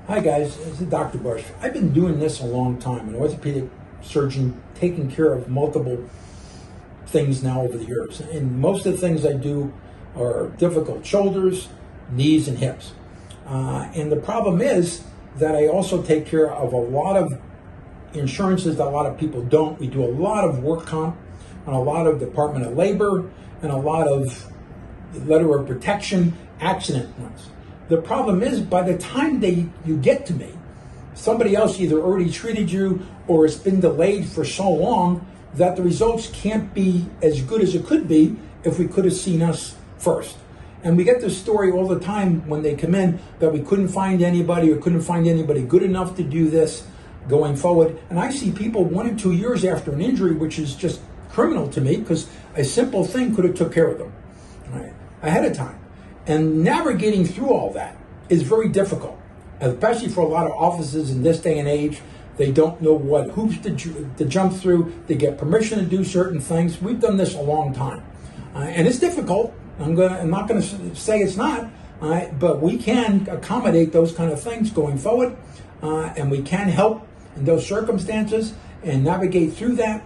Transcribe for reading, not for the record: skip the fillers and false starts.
Hi guys, this is Dr. Buch. I've been doing this a long time, an orthopedic surgeon taking care of multiple things now over the years. And most of the things I do are difficult: shoulders, knees, and hips. And the problem is that I also take care of a lot of insurances that a lot of people don't. We do a lot of work comp and a lot of Department of Labor and a lot of letter of protection accident ones. The problem is, by the time you get to me, somebody else either already treated you or it's been delayed for so long that the results can't be as good as it could be if we could have seen us first. And we get this story all the time when they come in that we couldn't find anybody or couldn't find anybody good enough to do this going forward. And I see people 1 or 2 years after an injury, which is just criminal to me because a simple thing could have took care of them ahead of time. And navigating through all that is very difficult, especially for a lot of offices in this day and age. They don't know what hoops to jump through to get permission to do certain things. We've done this a long time, and it's difficult. I'm not going to say it's not, but we can accommodate those kind of things going forward, and we can help in those circumstances and navigate through that.